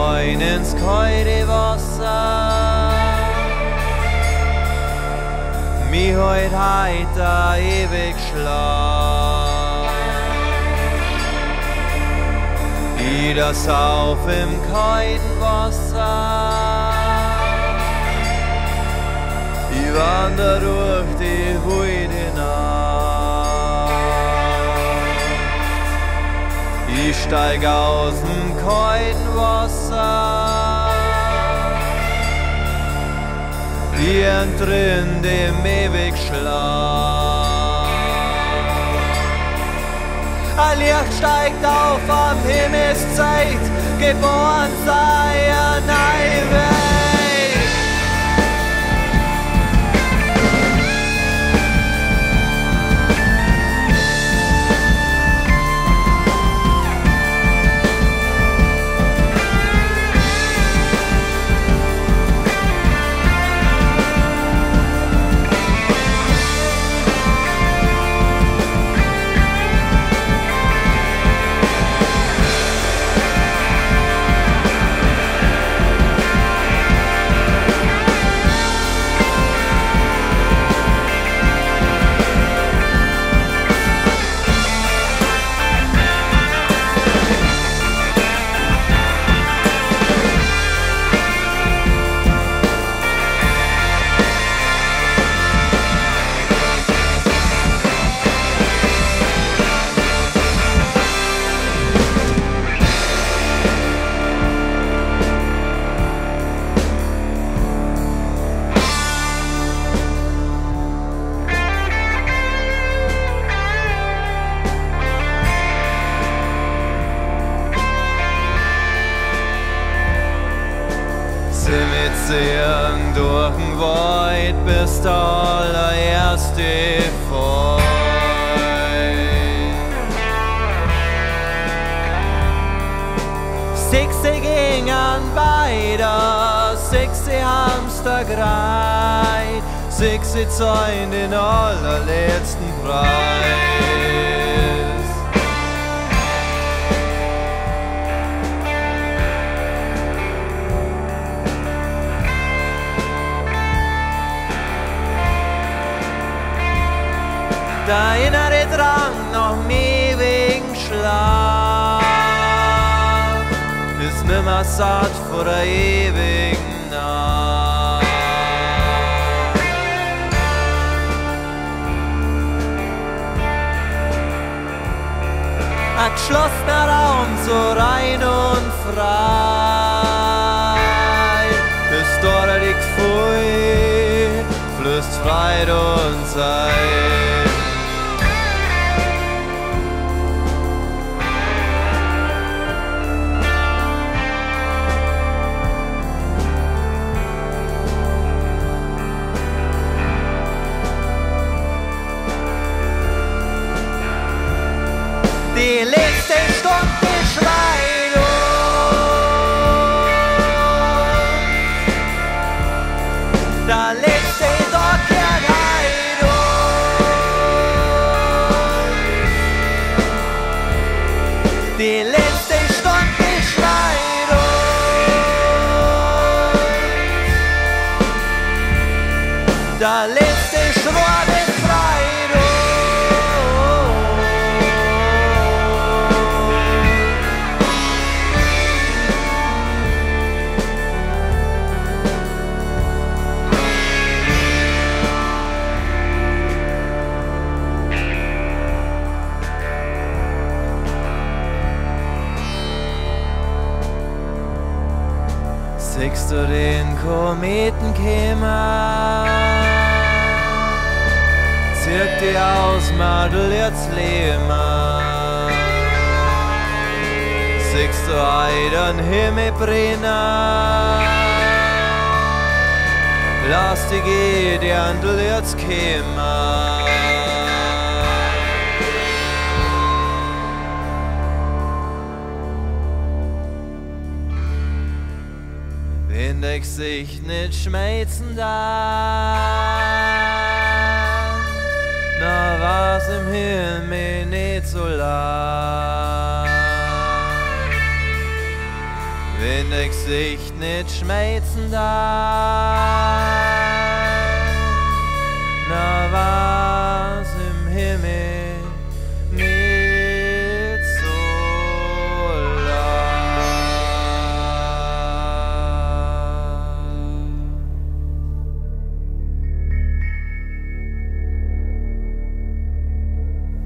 rein ins kalte Wasser. Mi heut heiter ewig Schlaf. I das auf im kalten Wasser. I wander durch die heute Nacht. Ich steig aus dem kalten Wasser. Wie entrinn dem ewig Schlaf. Ein Licht steigt auf am Himmelszeit, geboren sei eine neue Welt. Mitziehen durch den Wald bis der allererste Feuer. Sechse gingen weiter, sechse Hamster greit, sechse zahlen den allerletzten Preis. Der innere Drang nach dem ewigen Schlaf ist nimmer satt vor der ewigen Nacht. Ein geschlossener Raum so rein und frei, ist dort die Gefühl, fließt Freude und Zeit. Die letzte Stunde schreit uns, der letzte Tag kehrt heut uns. Die letzte Stunde schreit uns, der letzte Schrei befreit uns. Siehst du den Kometen kämen? Zirk die aus, Madel, jetzt lehmer. Siehst du den Himmel brennen? Lass die gehen, die Andel jetzt kämen. Wenn der Gesicht nicht schmelzen darf, na war's im Himmel nicht so lang. wenn ich Sicht nicht schmelzen darf. Na was im Himmel nicht so lang.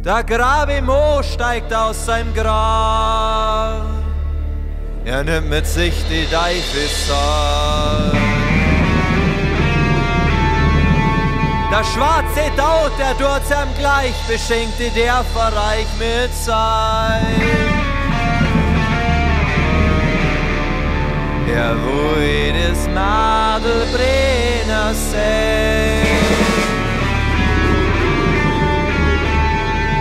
Der Grabe Mo steigt aus seinem Grab. Er nimmt mit sich die Teufelssaat. Der schwarze Tod, der dort am gleich beschenkte, der verreich mit sein. Er will des Nadelbrenner sein.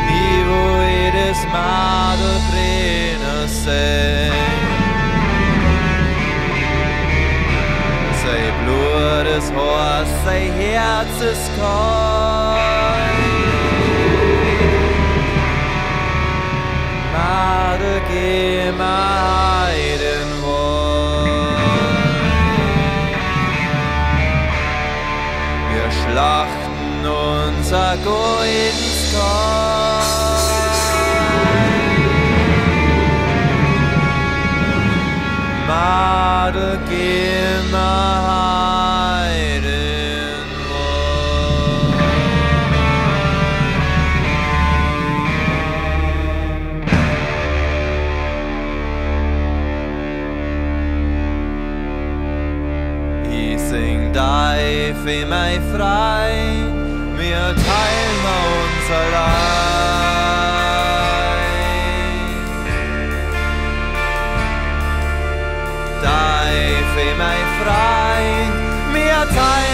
Ich will des Nadelbrenner sein. Sein Blut ist heiß, sein Herz ist kalt. Made geh mal den Wald. Wir schlachten unser goldenes Kalb. Made geh mal den Wald. Ich sing dich für mich frei, wir teilen unser Leid. Dich für mich frei, wir teilen